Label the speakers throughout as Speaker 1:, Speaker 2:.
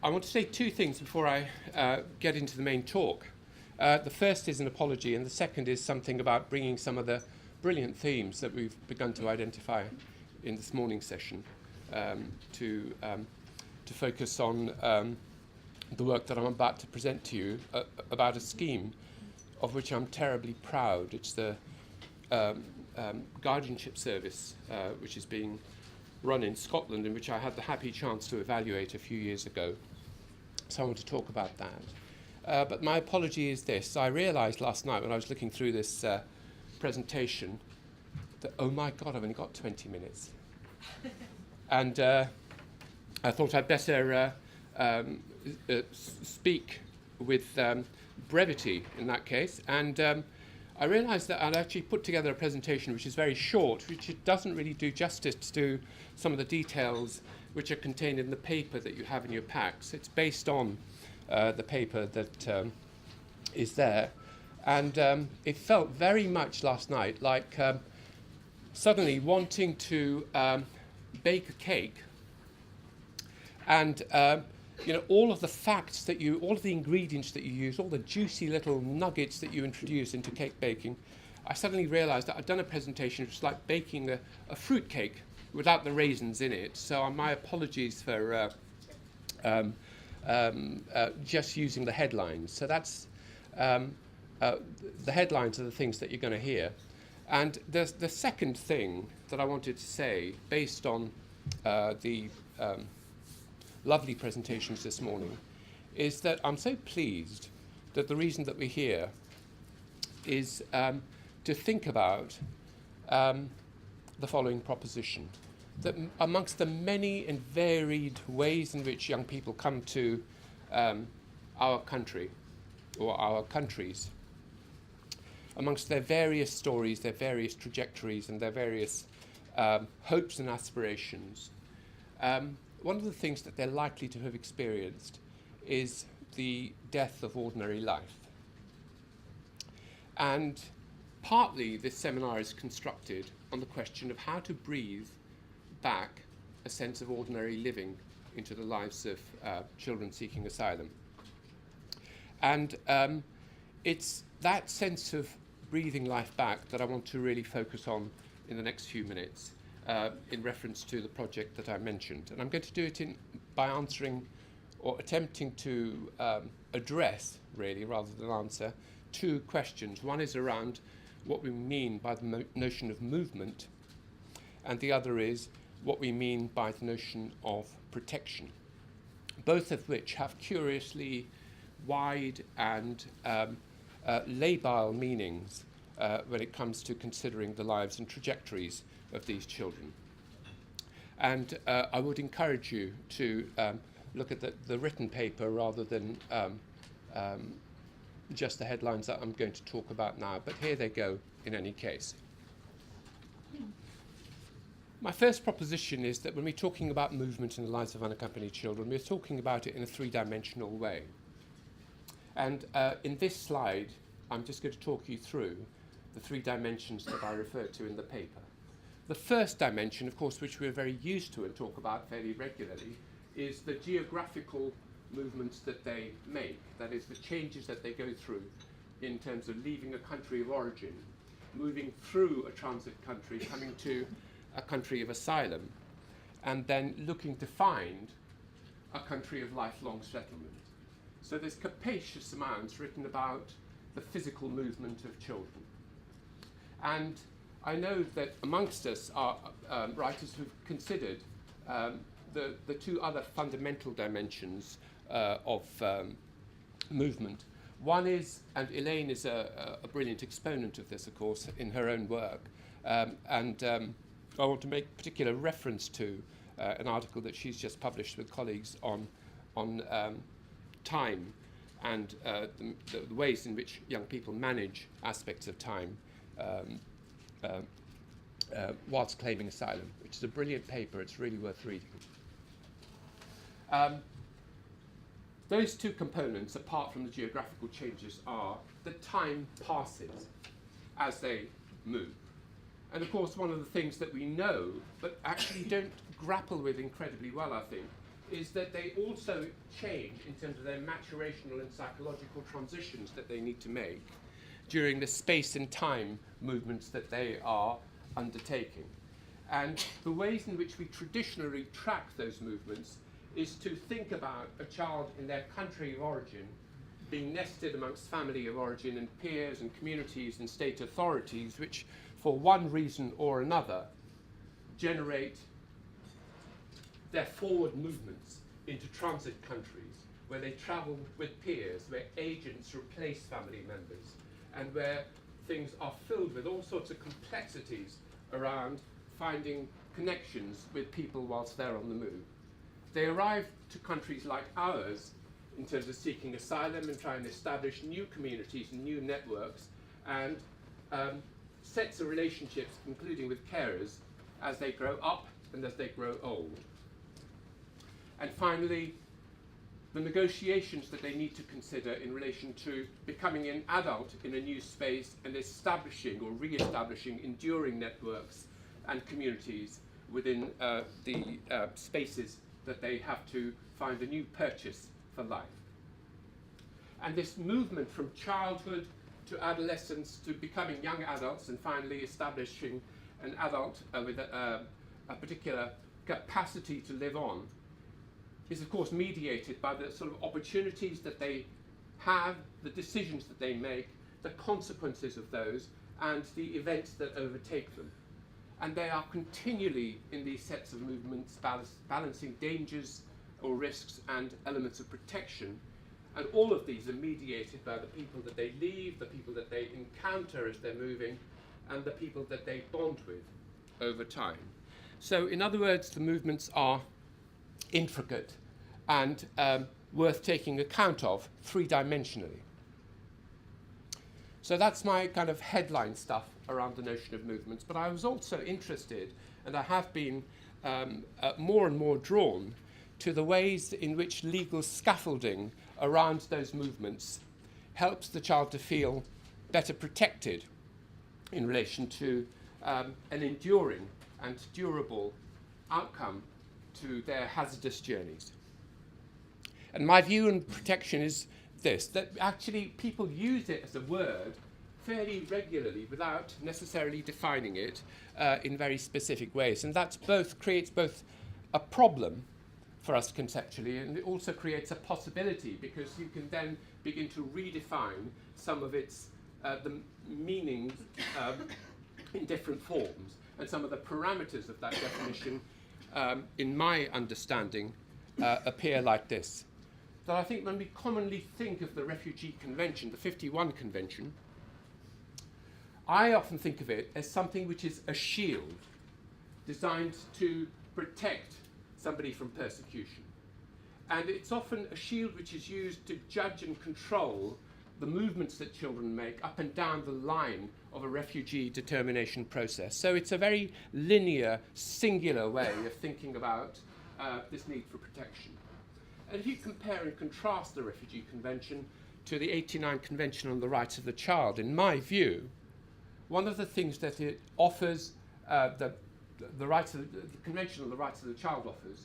Speaker 1: I want to say two things before I get into the main talk. The first is an apology, and the second is something about bringing some of the brilliant themes that we've begun to identify in this morning's session to focus on the work that I'm about to present to you about a scheme of which I'm terribly proud. It's the guardianship service which is being run in Scotland, in which I had the happy chance to evaluate a few years ago. So I want to talk about that. But my apology is this. I realised last night when I was looking through this presentation that, oh my God, I've only got 20 minutes. And I thought I'd better speak with brevity in that case. And I realised that I'd actually put together a presentation which is very short, which it doesn't really do justice to some of the details which are contained in the paper that you have in your packs. It's based on the paper that is there. And it felt very much last night like suddenly wanting to bake a cake, and all of the facts that all of the ingredients that you use, all the juicy little nuggets that you introduce into cake baking, I suddenly realised that I'd done a presentation which was like baking a fruit cake without the raisins in it. So my apologies for just using the headlines. So that's the headlines are the things that you're going to hear. And the second thing that I wanted to say, based on the lovely presentations this morning, is that I'm so pleased that the reason that we're here is to think about the following proposition, that amongst the many and varied ways in which young people come to our country or our countries, amongst their various stories, their various trajectories and their various hopes and aspirations, one of the things that they're likely to have experienced is the death of ordinary life. And partly this seminar is constructed on the question of how to breathe back a sense of ordinary living into the lives of children seeking asylum. And it's that sense of breathing life back that I want to really focus on in the next few minutes in reference to the project that I mentioned. And I'm going to do it by answering or attempting to address, really, rather than answer, two questions. One is around what we mean by the notion of movement, and the other is what we mean by the notion of protection, both of which have curiously wide and labile meanings when it comes to considering the lives and trajectories of these children. And I would encourage you to look at the written paper rather than just the headlines that I'm going to talk about now, but here they go in any case. My first proposition is that when we're talking about movement in the lives of unaccompanied children, we're talking about it in a three-dimensional way. And in this slide, I'm just going to talk you through the three dimensions that I referred to in the paper. The first dimension, of course, which we're very used to and talk about fairly regularly, is the geographical movements that they make. That is, the changes that they go through in terms of leaving a country of origin, moving through a transit country, coming to a country of asylum, and then looking to find a country of lifelong settlement. So there's capacious amounts written about the physical movement of children. And I know that amongst us are writers who've considered the two other fundamental dimensions of movement. One is, and Elaine is a brilliant exponent of this, of course, in her own work, and I want to make particular reference to an article that she's just published with colleagues on time and the ways in which young people manage aspects of time whilst claiming asylum, which is a brilliant paper. It's really worth reading. Those two components, apart from the geographical changes, are that time passes as they move. And of course, one of the things that we know, but actually don't grapple with incredibly well, I think, is that they also change in terms of their maturational and psychological transitions that they need to make during the space and time movements that they are undertaking. And the ways in which we traditionally track those movements is to think about a child in their country of origin being nested amongst family of origin and peers and communities and state authorities, which for one reason or another generate their forward movements into transit countries where they travel with peers, where agents replace family members, and where things are filled with all sorts of complexities around finding connections with people whilst they're on the move. They arrive to countries like ours in terms of seeking asylum and trying to establish new communities and new networks and sets of relationships, including with carers, as they grow up and as they grow old. And finally, the negotiations that they need to consider in relation to becoming an adult in a new space and establishing or re-establishing enduring networks and communities within the spaces that they have to find a new purchase for life. And this movement from childhood to adolescence to becoming young adults and finally establishing an adult with a particular capacity to live on is of course mediated by the sort of opportunities that they have, the decisions that they make, the consequences of those, and the events that overtake them. And they are continually in these sets of movements balancing dangers or risks and elements of protection. And all of these are mediated by the people that they leave, the people that they encounter as they're moving, and the people that they bond with over time. So in other words, the movements are intricate and worth taking account of three-dimensionally. So that's my kind of headline stuff around the notion of movements. But I was also interested, and I have been more and more drawn to the ways in which legal scaffolding around those movements helps the child to feel better protected in relation to an enduring and durable outcome to their hazardous journeys. And my view on protection is this, that actually people use it as a word fairly regularly without necessarily defining it in very specific ways. And that creates both a problem for us conceptually, and it also creates a possibility, because you can then begin to redefine some of its the meanings in different forms, and some of the parameters of that definition, in my understanding, appear like this. That I think when we commonly think of the Refugee Convention, the 51 Convention, I often think of it as something which is a shield designed to protect somebody from persecution. And it's often a shield which is used to judge and control the movements that children make up and down the line of a refugee determination process. So it's a very linear, singular way of thinking about this need for protection. And if you compare and contrast the Refugee Convention to the 89 Convention on the Rights of the Child, in my view, one of the things that it offers, the Convention on the Rights of the Child offers,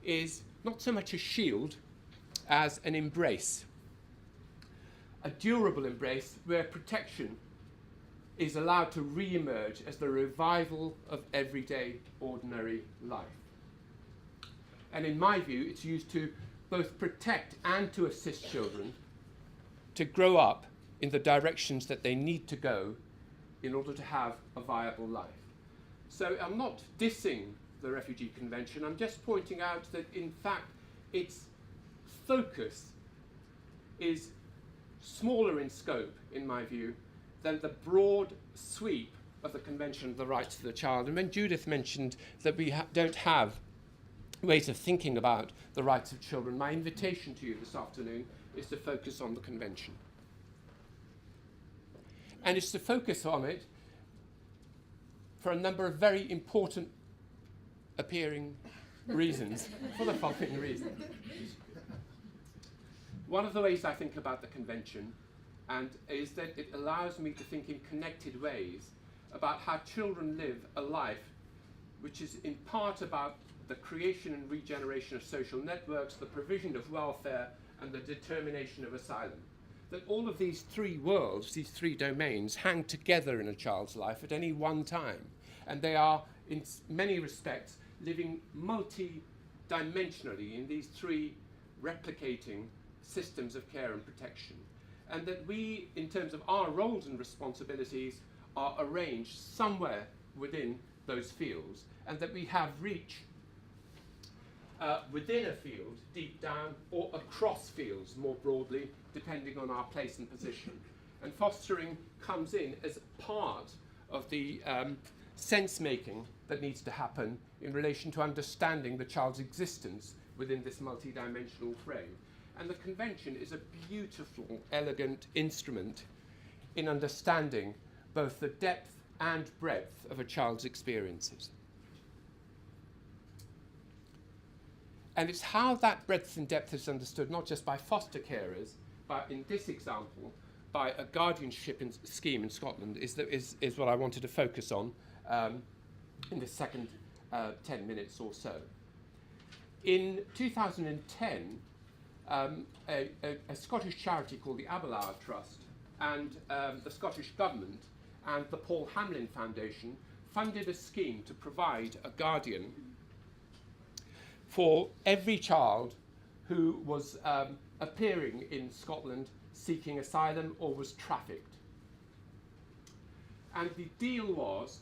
Speaker 1: is not so much a shield as an embrace. A durable embrace where protection is allowed to re-emerge as the revival of everyday, ordinary life. And in my view, it's used to both protect and to assist children to grow up in the directions that they need to go in order to have a viable life. So I'm not dissing the Refugee Convention, I'm just pointing out that in fact its focus is smaller in scope, in my view, than the broad sweep of the Convention of the Rights of the Child. And when Judith mentioned that we don't have ways of thinking about the rights of children, my invitation to you this afternoon is to focus on the Convention. And it's to focus on it for a number of very important appearing reasons, for the following reasons. One of the ways I think about the Convention is that it allows me to think in connected ways about how children live a life which is in part about the creation and regeneration of social networks, the provision of welfare, and the determination of asylum. That all of these three worlds, these three domains, hang together in a child's life at any one time. And they are, in many respects, living multi-dimensionally in these three replicating systems of care and protection. And that we, in terms of our roles and responsibilities, are arranged somewhere within those fields, and that we have reach within a field, deep down, or across fields more broadly, depending on our place and position. And fostering comes in as part of the sense-making that needs to happen in relation to understanding the child's existence within this multi-dimensional frame. And the convention is a beautiful, elegant instrument in understanding both the depth and breadth of a child's experiences. And it's how that breadth and depth is understood, not just by foster carers, but in this example, by a guardianship scheme in Scotland, is what I wanted to focus on in the second 10 minutes or so. In 2010, a Scottish charity called the Abelard Trust and the Scottish Government and the Paul Hamlyn Foundation funded a scheme to provide a guardian for every child who was appearing in Scotland seeking asylum or was trafficked. And the deal was,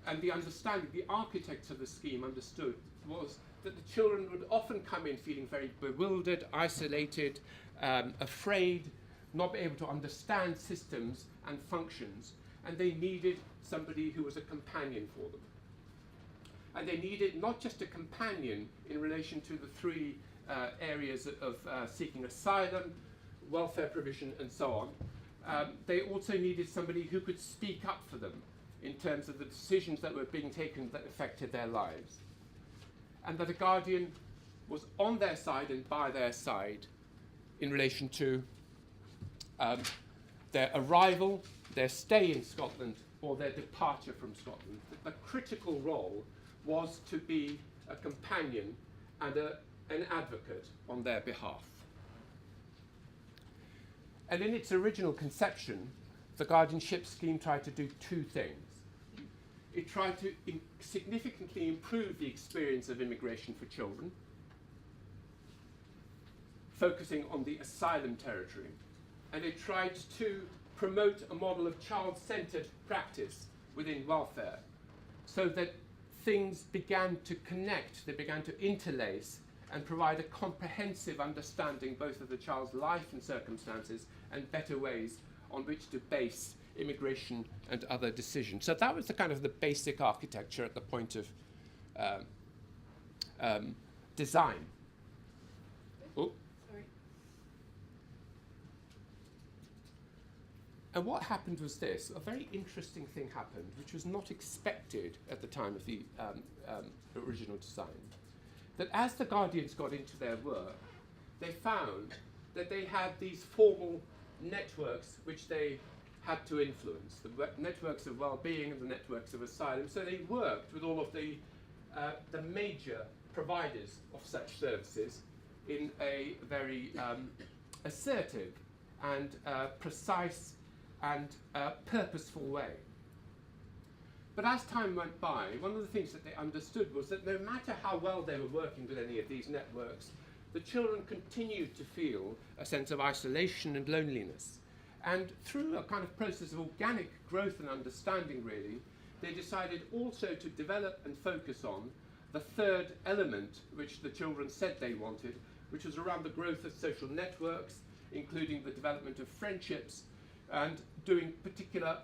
Speaker 1: and the understanding, the architects of the scheme understood, was that the children would often come in feeling very bewildered, isolated, afraid, not be able to understand systems and functions, and they needed somebody who was a companion for them. And they needed not just a companion in relation to the three areas of seeking asylum, welfare provision, and so on. They also needed somebody who could speak up for them in terms of the decisions that were being taken that affected their lives. And that a guardian was on their side and by their side in relation to their arrival, their stay in Scotland, or their departure from Scotland. The critical role was to be a companion and an advocate on their behalf. And in its original conception, the guardianship scheme tried to do two things. It tried to significantly improve the experience of immigration for children, focusing on the asylum territory, and it tried to promote a model of child-centred practice within welfare, so that things began to connect, they began to interlace and provide a comprehensive understanding both of the child's life and circumstances and better ways on which to base immigration and other decisions. So that was the kind of the basic architecture at the point of design. Oh.
Speaker 2: Sorry.
Speaker 1: And what happened was this, a very interesting thing happened, which was not expected at the time of the original design. That as the guardians got into their work, they found that they had these formal networks which they had to influence, the networks of well-being and the networks of asylum. So they worked with all of the major providers of such services in a very assertive and precise and purposeful way. But as time went by, one of the things that they understood was that no matter how well they were working with any of these networks, the children continued to feel a sense of isolation and loneliness. And through a kind of process of organic growth and understanding, really, they decided also to develop and focus on the third element which the children said they wanted, which was around the growth of social networks, including the development of friendships, and doing particular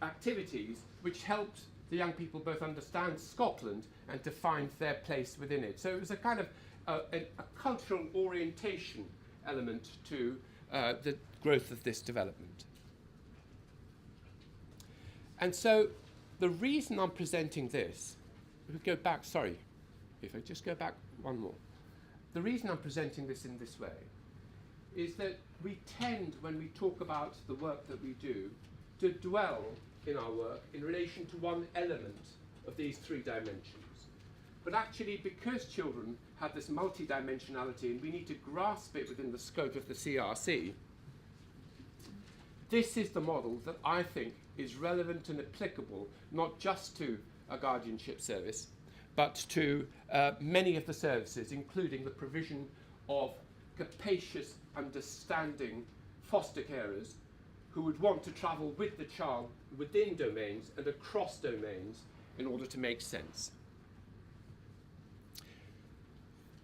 Speaker 1: activities which helped the young people both understand Scotland and to find their place within it. So it was a kind of a cultural orientation element to the growth of this development. And so the reason I'm presenting this, if we go back, sorry, if I just go back one more. The reason I'm presenting this in this way is that we tend, when we talk about the work that we do, to dwell in our work in relation to one element of these three dimensions. But actually, because children have this multidimensionality and we need to grasp it within the scope of the CRC, this is the model that I think is relevant and applicable not just to a guardianship service, but to many of the services, including the provision of capacious, understanding foster carers who would want to travel with the child within domains and across domains in order to make sense.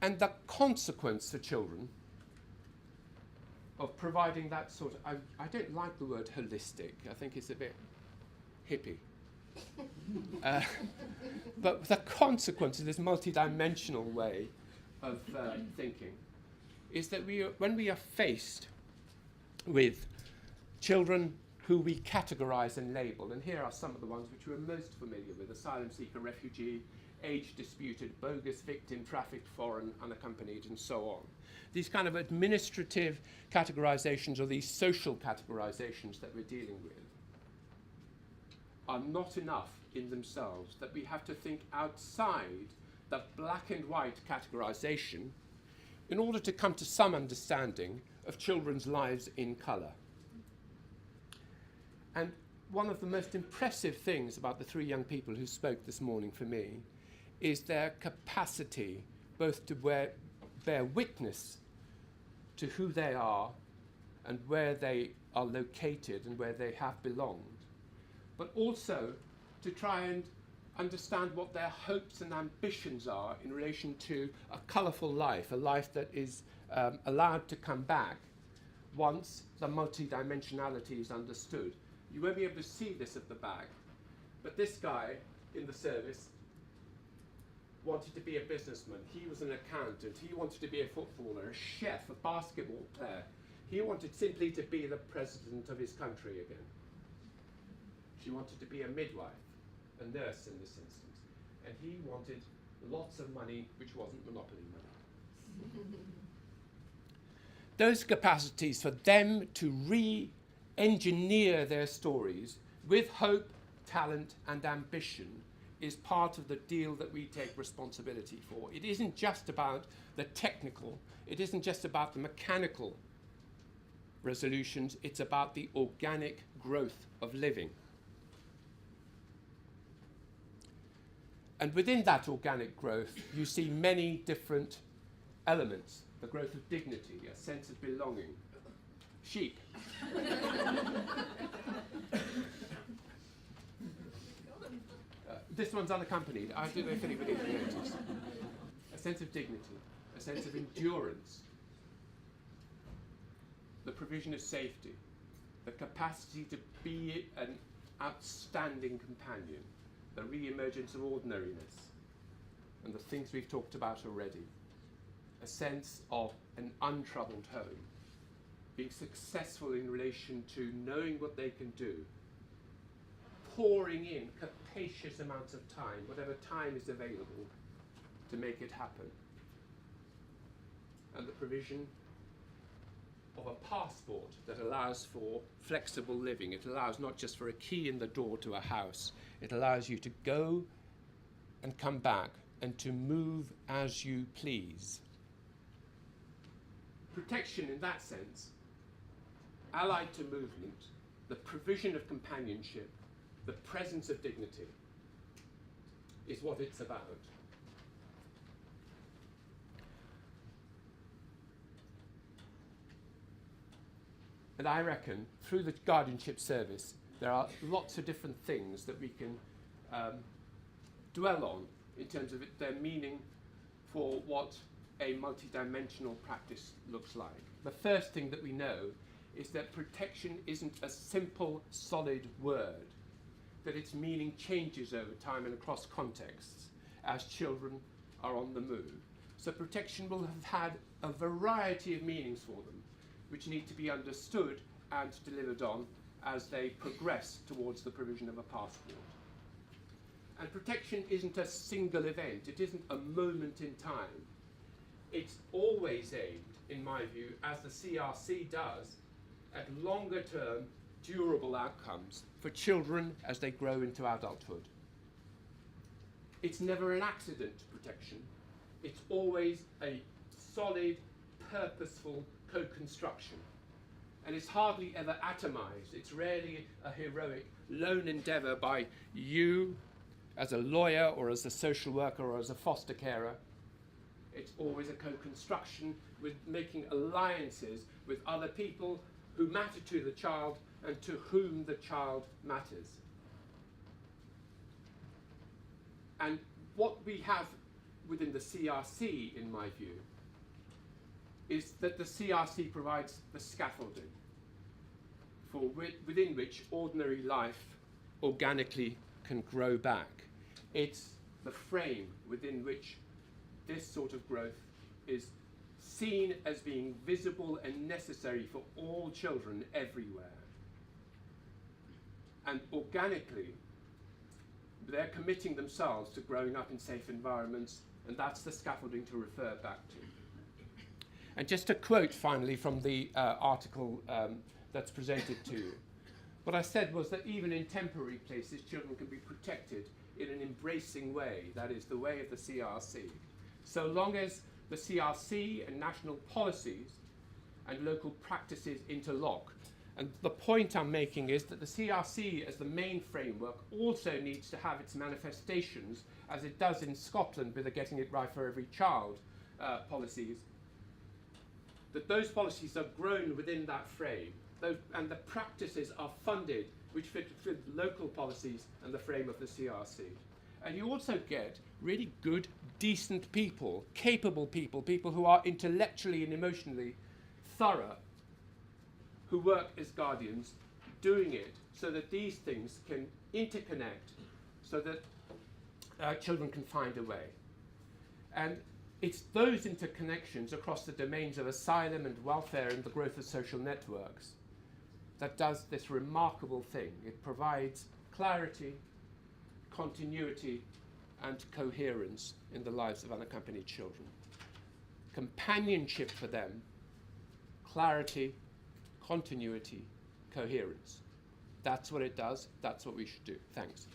Speaker 1: And the consequence for children of providing that sort of, I don't like the word holistic, I think it's a bit hippie. But the consequence of this multidimensional way of thinking is that when we are faced with children who we categorize and label, and here are some of the ones which we're most familiar with: asylum seeker, refugee, age disputed, bogus victim, trafficked, foreign, unaccompanied, and so on. These kind of administrative categorizations, or these social categorizations that we're dealing with, are not enough in themselves, that we have to think outside the black and white categorization in order to come to some understanding of children's lives in colour. And one of the most impressive things about the three young people who spoke this morning for me is their capacity both to bear witness to who they are and where they are located and where they have belonged, but also to try and understand what their hopes and ambitions are in relation to a colourful life, a life that is allowed to come back once the multidimensionality is understood. You won't be able to see this at the back, but this guy in the service wanted to be a businessman. He was an accountant. He wanted to be a footballer, a chef, a basketball player. He wanted simply to be the president of his country again. She wanted to be a midwife, a nurse in this instance. And he wanted lots of money, which wasn't monopoly money. Those capacities for them to re-engineer their stories with hope, talent, and ambition is part of the deal that we take responsibility for. It isn't just about the technical, it isn't just about the mechanical resolutions, it's about the organic growth of living. And within that organic growth, you see many different elements. The growth of dignity, a sense of belonging. Sheep. This one's unaccompanied. I don't know if anybody noticed. A sense of dignity, a sense of endurance, the provision of safety, the capacity to be an outstanding companion, the re-emergence of ordinariness, and the things we've talked about already. A sense of an untroubled home, being successful in relation to knowing what they can do, pouring in capacious amounts of time, whatever time is available, to make it happen. And the provision of a passport that allows for flexible living. It allows not just for a key in the door to a house, it allows you to go and come back and to move as you please. Protection in that sense, allied to movement, the provision of companionship, the presence of dignity, is what it's about. And I reckon through the guardianship service there are lots of different things that we can dwell on in terms of their meaning for what a multidimensional practice looks like. The first thing that we know is that protection isn't a simple, solid word, that its meaning changes over time and across contexts as children are on the move. So protection will have had a variety of meanings for them, which need to be understood and delivered on as they progress towards the provision of a passport. And protection isn't a single event, it isn't a moment in time. It's always aimed, in my view, as the CRC does, at longer term, durable outcomes for children as they grow into adulthood. It's never an accident protection. It's always a solid, purposeful co-construction. And it's hardly ever atomized. It's rarely a heroic lone endeavor by you as a lawyer or as a social worker or as a foster carer. It's always a co-construction with making alliances with other people who matter to the child and to whom the child matters. And what we have within the CRC, in my view, is that the CRC provides the scaffolding for within which ordinary life organically can grow back. It's the frame within which this sort of growth is seen as being visible and necessary for all children everywhere. And organically, they're committing themselves to growing up in safe environments, and that's the scaffolding to refer back to. And just a quote finally from the article that's presented to you. What I said was that even in temporary places, children can be protected in an embracing way, that is the way of the CRC. So long as the CRC and national policies and local practices interlock. And the point I'm making is that the CRC as the main framework also needs to have its manifestations, as it does in Scotland with the Getting It Right for Every Child policies, that those policies are grown within that frame, and the practices are funded which fit local policies and the frame of the CRC. And you also get really good, decent people, capable people, people who are intellectually and emotionally thorough, who work as guardians, doing it so that these things can interconnect, so that children can find a way. And it's those interconnections across the domains of asylum and welfare and the growth of social networks that does this remarkable thing. It provides clarity, continuity, and coherence in the lives of unaccompanied children. Companionship for them, clarity, continuity, coherence. That's what it does. That's what we should do. Thanks.